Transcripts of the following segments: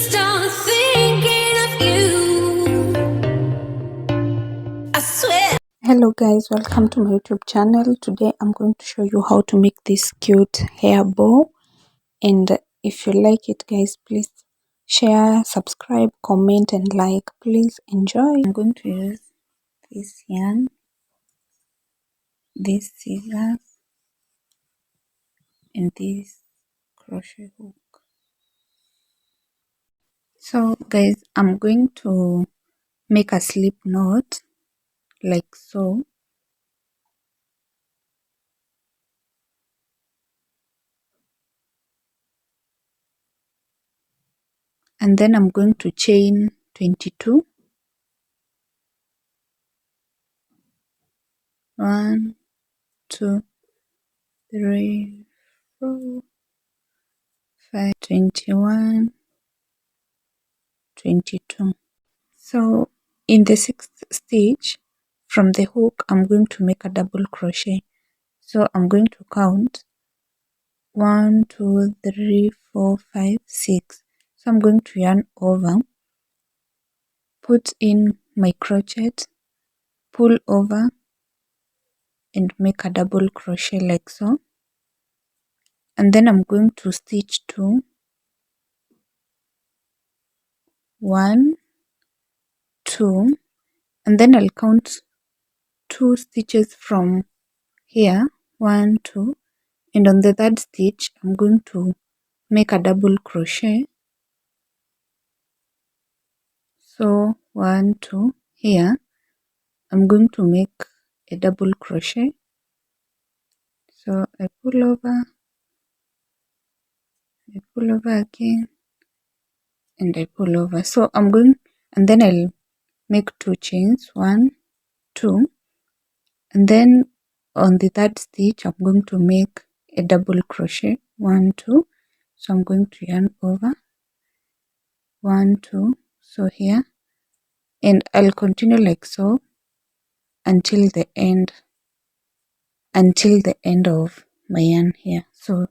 start thinking of you. I swear. Hello guys, welcome to my YouTube channel. Today I'm going to show you how to make this cute hair bow, and if you like it guys, please share, subscribe, comment and like. Please enjoy. I'm going to use this yarn, this scissors and this crochet hook. So guys, I'm going to make a slip knot like so. And then I'm going to chain 22. 1, 2, 3, 4, 5, 21, 22. So in the sixth stitch from the hook, I'm going to make a double crochet. So I'm going to count 1, 2, 3, 4, 5, 6. So I'm going to yarn over, put in my crochet, pull over and make a double crochet like so. And then I'm going to stitch 2, 1, 2, and then I'll count 2 stitches from here, 1, 2, and on the third stitch I'm going to make a double crochet. So 1, 2, here I'm going to make a double crochet. So I pull over again, and I pull over. So I'm going, and then I'll make 2 chains, 1, 2, and then on the third stitch I'm going to make a double crochet, 1, 2. So I'm going to yarn over, 1, 2, so here, and I'll continue like so until the end of my yarn here. So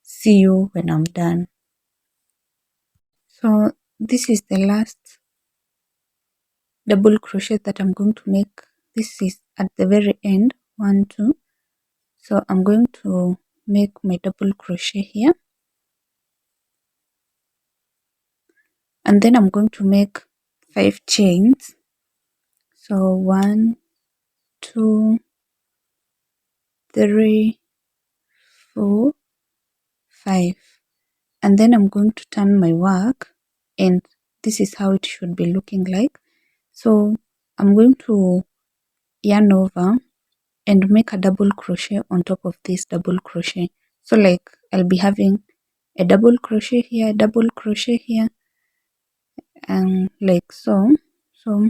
see you when I'm done. So this is the last double crochet that I'm going to make. This is at the very end, 1, 2. So I'm going to make my double crochet here, and then I'm going to make 5 chains. So 1, 2, 3, 4, 5, and then I'm going to turn my work, and this is how it should be looking like. So I'm going to yarn over and make a double crochet on top of this double crochet. So like I'll be having a double crochet here, a double crochet here, and like so. So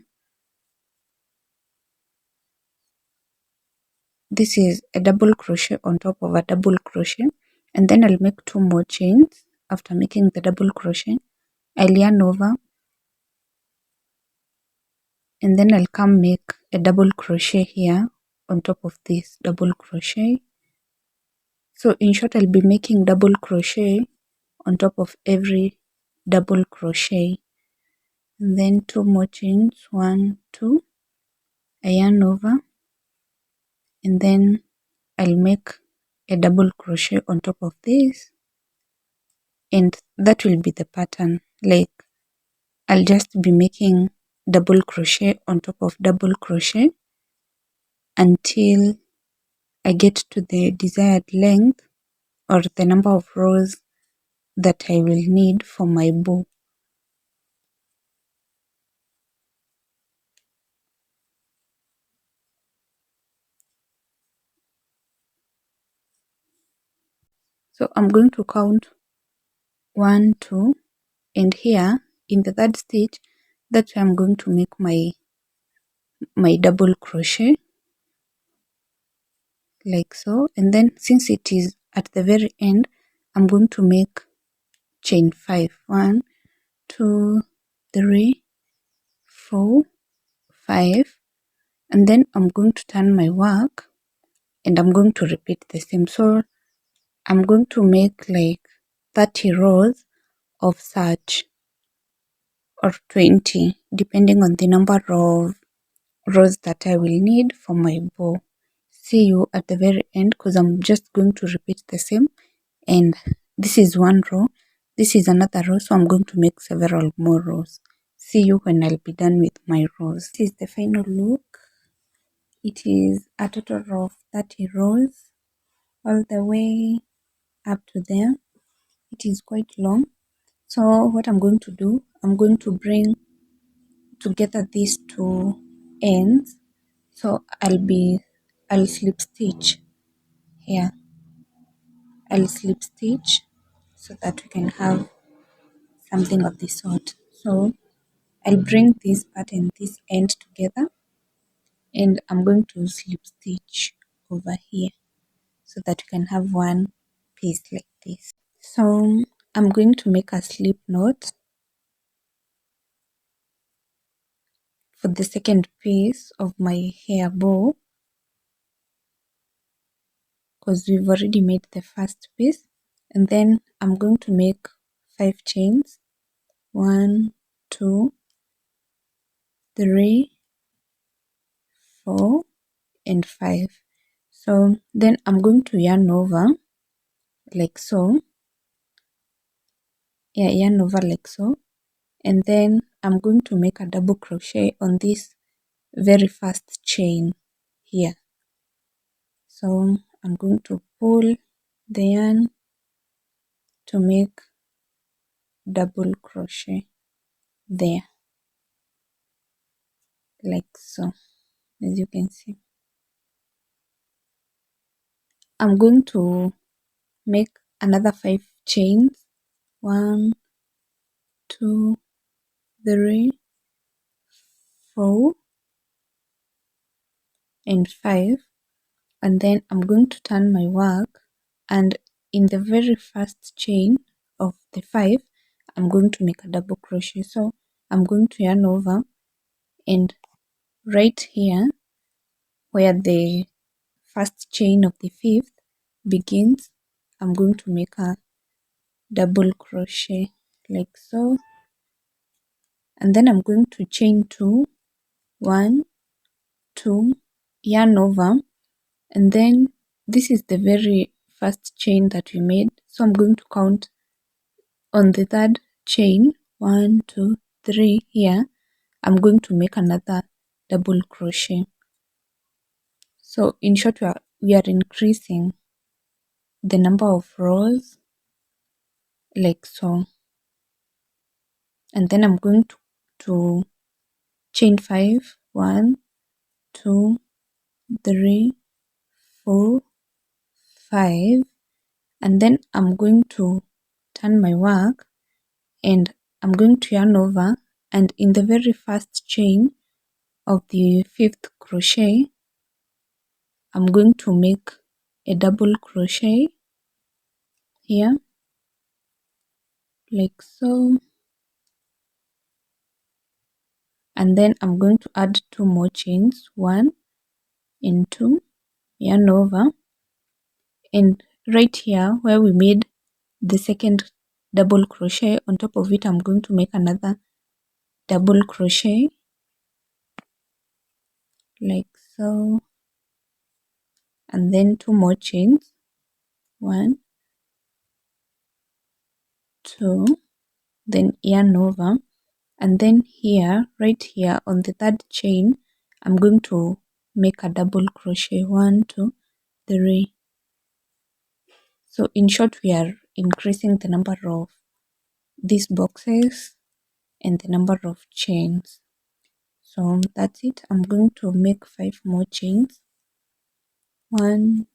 this is a double crochet on top of a double crochet, and then I'll make 2 more chains. After making the double crochet, I'll yarn over, and then I'll come make a double crochet here on top of this double crochet. So in short, I'll be making double crochet on top of every double crochet, and then 2 more chains, 1, 2, I yarn over, and then I'll make a double crochet on top of this, and that will be the pattern. Like I'll just be making double crochet on top of double crochet until I get to the desired length or the number of rows that I will need for my bow. So I'm going to count 1, 2, and here in the third stitch, that's where I'm going to make my double crochet like so. And then since it is at the very end, I'm going to make chain 5. 1, 2, 3, 4, 5, and then I'm going to turn my work and I'm going to repeat the same. So I'm going to make like 30 rows of such. or 20, depending on the number of rows that I will need for my bow. See you at the very end, because I'm just going to repeat the same. And this is one row, this is another row, so I'm going to make several more rows. See you when I'll be done with my rows. This is the final look. It is a total of 30 rows all the way up to there. It is quite long. So what I'm going to do, I'm going to bring together these two ends. So I'll slip stitch here. I'll slip stitch so that we can have something of the sort. So I'll bring this part and this end together, and I'm going to slip stitch over here so that we can have one piece like this. So I'm going to make a slip knot for the second piece of my hair bow, because we've already made the first piece. And then I'm going to make 5 chains. 1, 2, 3, 4, and 5. So then I'm going to yarn over like so. Yeah, yarn over like so. And then I'm going to make a double crochet on this very first chain here. So I'm going to pull the yarn to make double crochet there, like so, as you can see. I'm going to make another 5 chains. 1, 2, 3, 4, and 5. And then I'm going to turn my work, and in the very first chain of the 5, I'm going to make a double crochet. So I'm going to yarn over, and right here where the first chain of the 5th begins, I'm going to make a double crochet like so. And then I'm going to chain 2, 1, 2, yarn over, and then this is the very first chain that we made. So I'm going to count on the 3rd chain, 1, 2, 3 here. I'm going to make another double crochet. So in short, we are increasing the number of rows like so. And then I'm going to chain 5, 1, 2, 3, 4, 5, and then I'm going to turn my work, and I'm going to yarn over, and in the very first chain of the 5th crochet, I'm going to make a double crochet here like so, and then I'm going to add 2 more chains, 1 and 2, yarn over, and right here where we made the second double crochet, on top of it I'm going to make another double crochet like so, and then 2 more chains, 1, 2, then yarn over, and then here, right here on the 3rd chain, I'm going to make a double crochet, 1, 2, 3. So in short, we are increasing the number of these boxes and the number of chains. So that's it. I'm going to make 5 more chains, 1,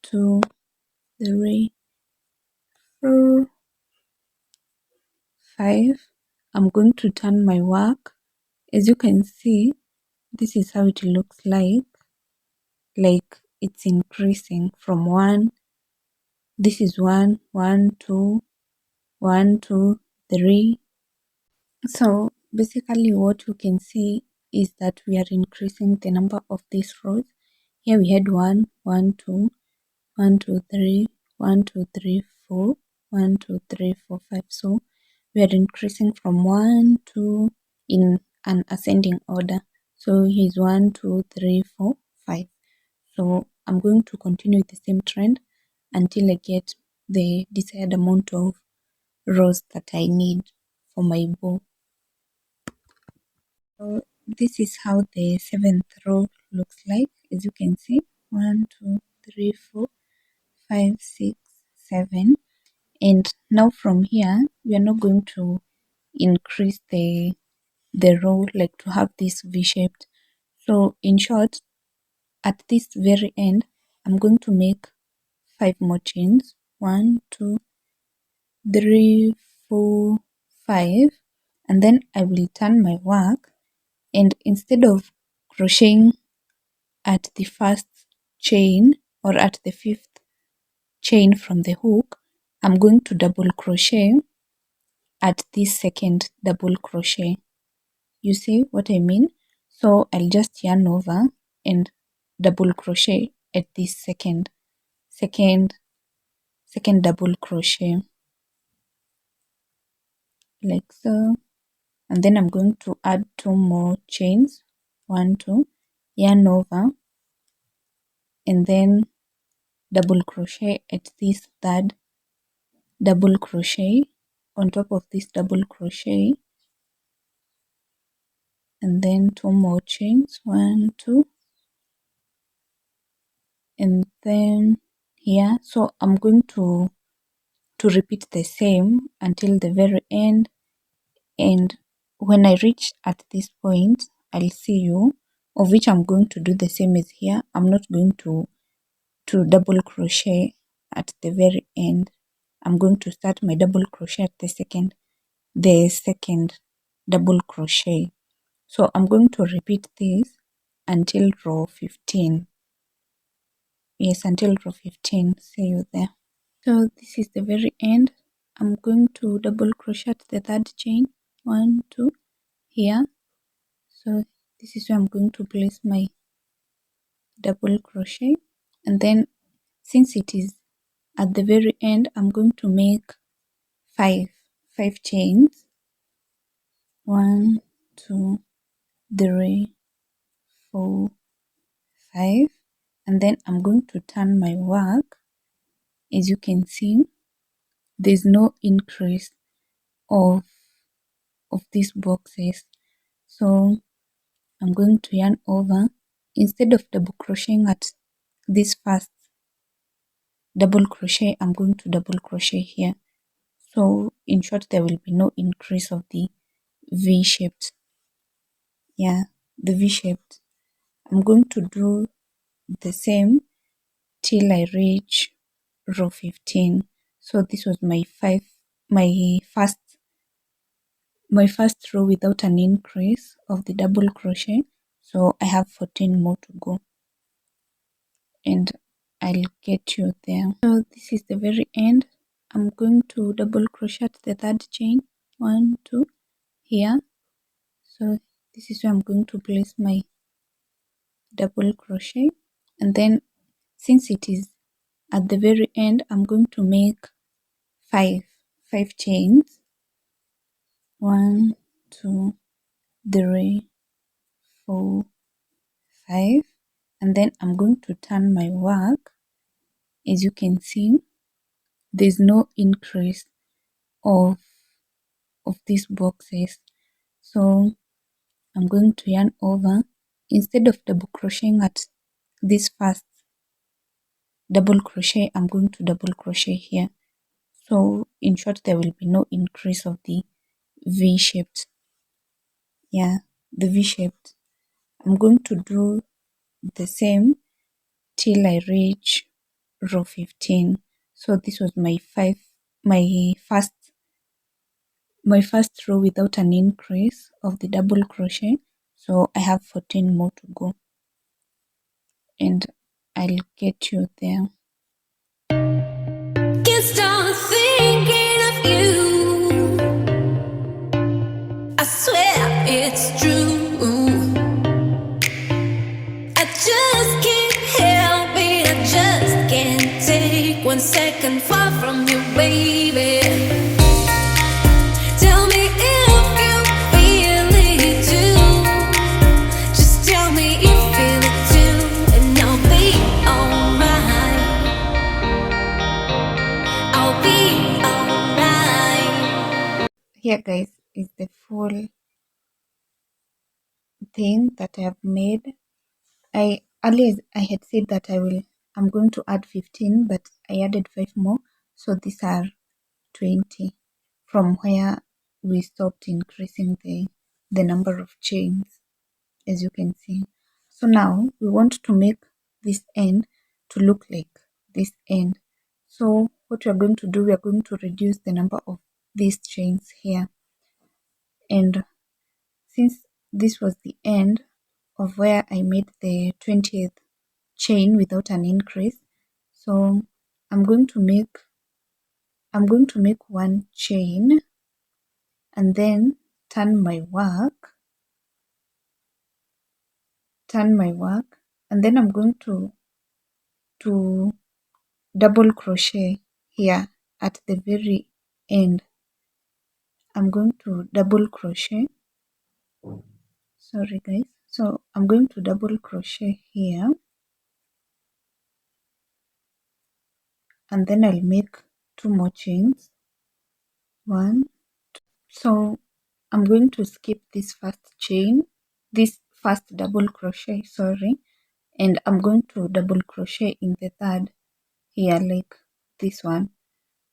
2, 3, 4, 5. I'm going to turn my work. As you can see, this is how it looks like it's increasing from 1. This is 1, 1, 2, 1, 2, 3. So basically what you can see is that we are increasing the number of these rows. Here we had 1, 1, 2, 1, 2, 3, 1, 2, 3, 4, 1, 2, 3, 4, 5. So we are increasing from 1, 2 in an ascending order. So here's 1, 2, 3, 4, 5. So I'm going to continue the same trend until I get the desired amount of rows that I need for my bow. So this is how the 7th row looks like. As you can see, 1, 2, 3, 4, 5, 6, 7. And now from here, we are not going to increase the row like to have this V-shaped. So in short, at this very end, I'm going to make 5 more chains. 1, 2, 3, 4, 5. And then I will turn my work, and instead of crocheting at the first chain or at the 5th chain from the hook, I'm going to double crochet at this second double crochet. You see what I mean? So I'll just yarn over and double crochet at this second double crochet, like so. And then I'm going to add 2 more chains, 1, 2, yarn over, and then double crochet at this third double crochet on top of this double crochet, and then 2 more chains, 1, 2, and then here. So I'm going to repeat the same until the very end, and when I reach at this point, I'll see you, of which I'm going to do the same as here. I'm not going to double crochet at the very end. I'm going to start my double crochet at the second double crochet. So I'm going to repeat this until row 15. Yes, until row 15. See you there. So this is the very end. I'm going to double crochet at the 3rd chain, 1, 2, here. So this is where I'm going to place my double crochet, and then since it is at the very end, I'm going to make 5 chains, 1, 2, 3, 4, 5, and then I'm going to turn my work. As you can see, there's no increase of these boxes. So I'm going to yarn over. Instead of double crocheting at this first double crochet, I'm going to double crochet here. So in short, there will be no increase of the V-shaped. Yeah, the V-shaped. I'm going to do the same till I reach row 15. So this was my first row without an increase of the double crochet. So I have 14 more to go, and I'll get you there. So this is the very end. I'm going to double crochet at the 3rd chain, 1, 2, here. So this is where I'm going to place my double crochet, and then since it is at the very end, I'm going to make 5 chains, 1, 2, 3, 4, 5, and then I'm going to turn my work. As you can see, there's no increase of these boxes. So I'm going to yarn over. Instead of double crocheting at this first double crochet, I'm going to double crochet here. So in short, there will be no increase of the V-shaped. Yeah, the V-shaped. I'm going to do the same till I reach row 15. So this was my first row without an increase of the double crochet. So I have 14 more to go, and I'll get you there. Can't stop thinking of you. I swear it's true. I just can't help it. I just can't take 1 second far from you, baby. here guys is the full thing that I have made. I earlier I had said that I'm going to add 15, but I added 5 more, so these are 20 from where we stopped increasing the number of chains, as you can see. So now we want to make this end to look like this end. So what we are going to do, we are going to reduce the number of these chains here. And since this was the end of where I made the 20th chain without an increase, so I'm going to make one chain and then turn my work, and then I'm going to double crochet here at the very end. I'm going to double crochet, sorry guys, so I'm going to double crochet here, and then I'll make 2 more chains, 1, 2. So I'm going to skip this first double crochet, sorry, and I'm going to double crochet in the third here, like this one.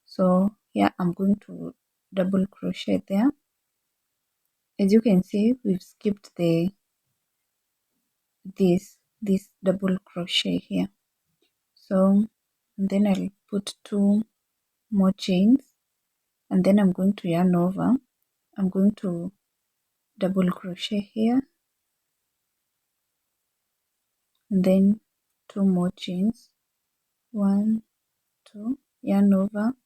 So here I'm going to double crochet there. As you can see, we've skipped this double crochet here. So then I'll put 2 more chains, and then I'm going to yarn over. I'm going to double crochet here, and then 2 more chains, 1, 2, yarn over.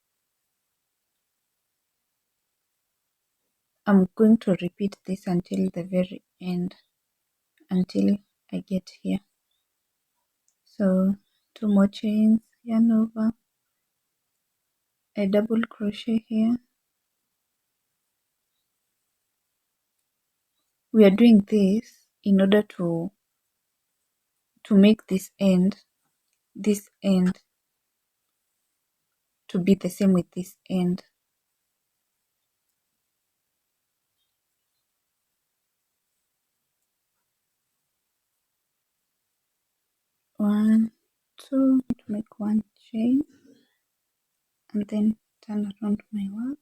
I'm going to repeat this until the very end, until I get here. So 2 more chains, yarn over, a double crochet here. We are doing this in order to make this end to be the same with this end. One, two, to make 1 chain, and then turn around my work.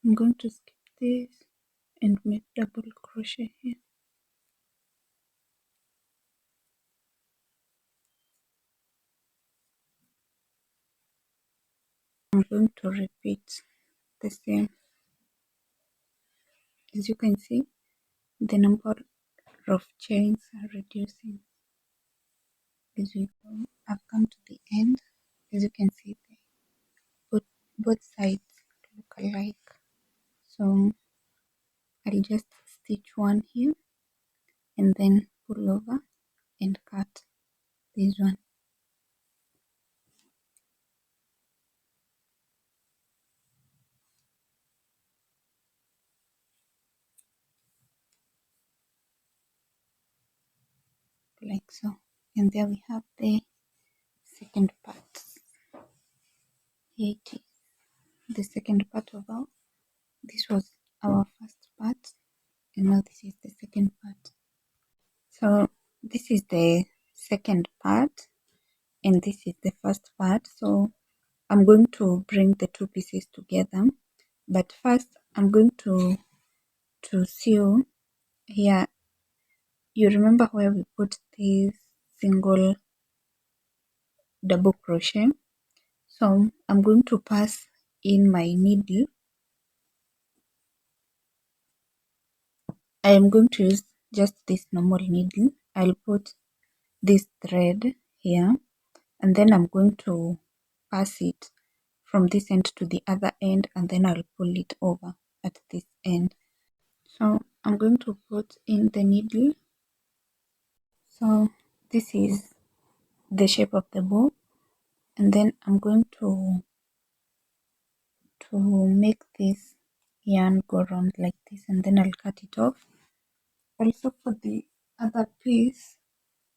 I'm going to skip this and make double crochet here. I'm going to repeat the same. As you can see, the number of chains are reducing as we go. I've come to the end. As you can see, both sides look alike. So I'll just stitch one here and then pull over and cut this one. Like so. And there we have the second part. Here it is. The second part of our, this was our first part, and now this is the second part. So this is the second part, and this is the first part. So I'm going to bring the 2 pieces together, but first I'm going to sew here. You remember where we put this single double crochet? So I'm going to pass in my needle. I am going to use just this normal needle. I'll put this thread here, and then I'm going to pass it from this end to the other end, and then I'll pull it over at this end. So I'm going to put in the needle. So this is the shape of the bow, and then I'm going to make this yarn go around like this, and then I'll cut it off. Also for the other piece,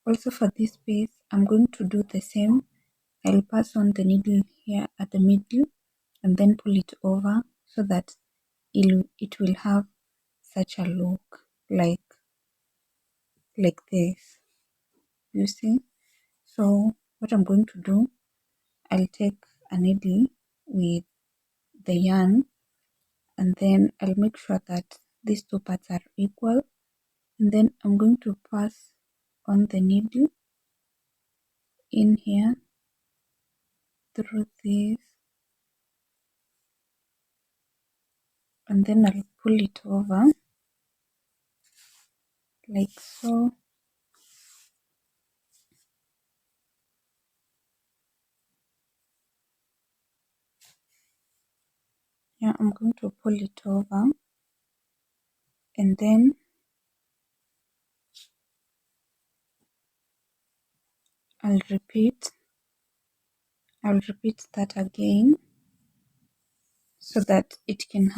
also for this piece, I'm going to do the same. I'll pass on the needle here at the middle and then pull it over so that it will have such a look like this, you see. So what I'm going to do, I'll take a needle with the yarn, and then I'll make sure that these two parts are equal, and then I'm going to pass on the needle in here through this, and then I'll pull it over like so. Yeah, I'm going to pull it over, and then I'll repeat that again so that it can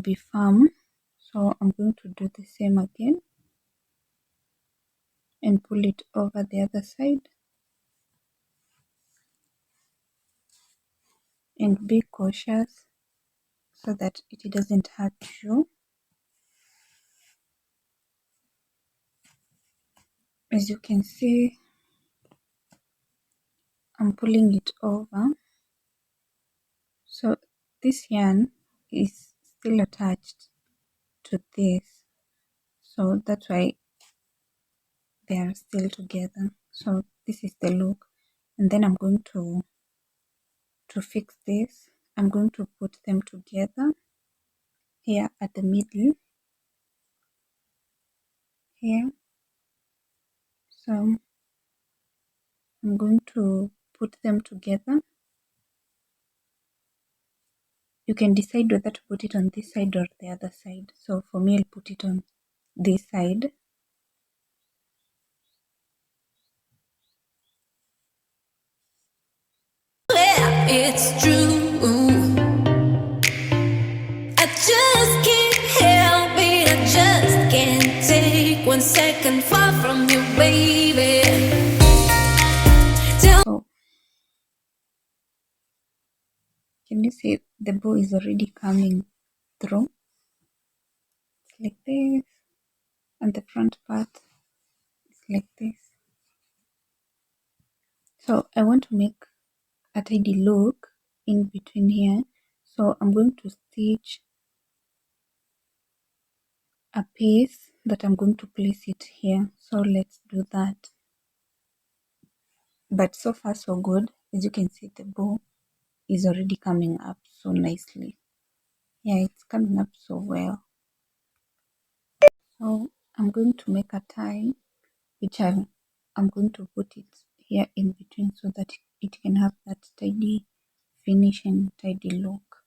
be firm. So I'm going to do the same again and pull it over the other side, and be cautious so that it doesn't hurt you. As you can see, I'm pulling it over. So this yarn is still attached to this. So that's why they are still together. So this is the look. And then I'm going to fix this. I'm going to put them together here at the middle here. So I'm going to put them together. You can decide whether to put it on this side or the other side. So for me, I'll put it on this side. Yeah, it's true. I just can't help it. I just can't take 1 second far from you, baby. So can you see the bow is already coming through? It's like this, and the front part is like this. So I want to make a tidy look in between here. So I'm going to stitch a piece that I'm going to place it here. So let's do that. But so far so good. As you can see, the bow is already coming up so nicely. Yeah, it's coming up so well. So I'm going to make a tie, which I'm going to put it here in between so that it can have that tidy finish and tidy look.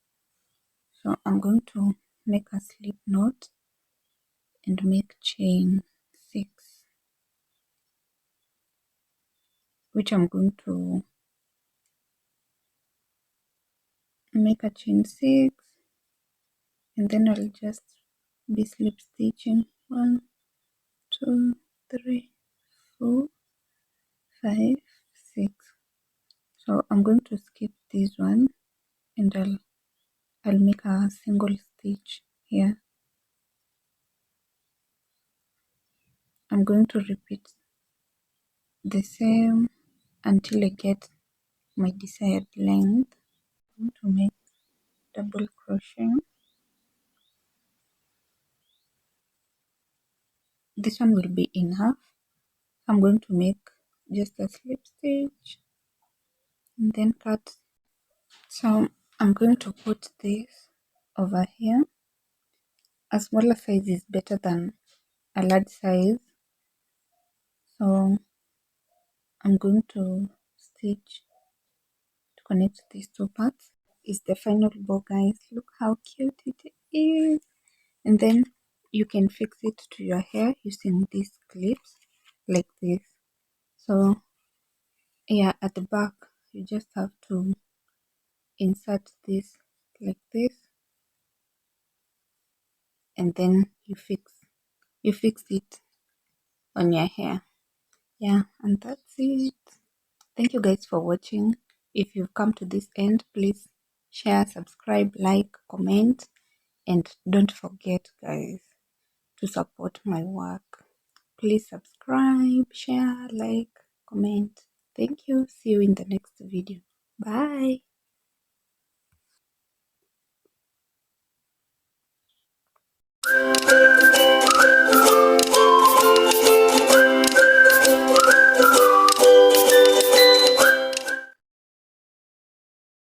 So I'm going to make a slip knot and make chain 6, which I'm going to make a chain 6, and then I'll just be slip stitching 1, 2, 3, 4, 5, 6. So I'm going to skip this one, and I'll make a single stitch here. I'm going to repeat the same until I get my desired length. I'm going to make double crochet. This one will be in half. I'm going to make just a slip stitch and then cut. So I'm going to put this over here. A smaller size is better than a large size. So I'm going to stitch to connect these two parts. Is the final bow, guys. Look how cute it is. And then you can fix it to your hair using these clips like this. So yeah, at the back you just have to insert this like this, and then you fix it on your hair. Yeah, and that's it. Thank you guys for watching. If you've come to this end, please share, subscribe, like, comment, and don't forget, guys, to support my work. Please subscribe, share, like, comment. Thank you. See you in the next video. Bye.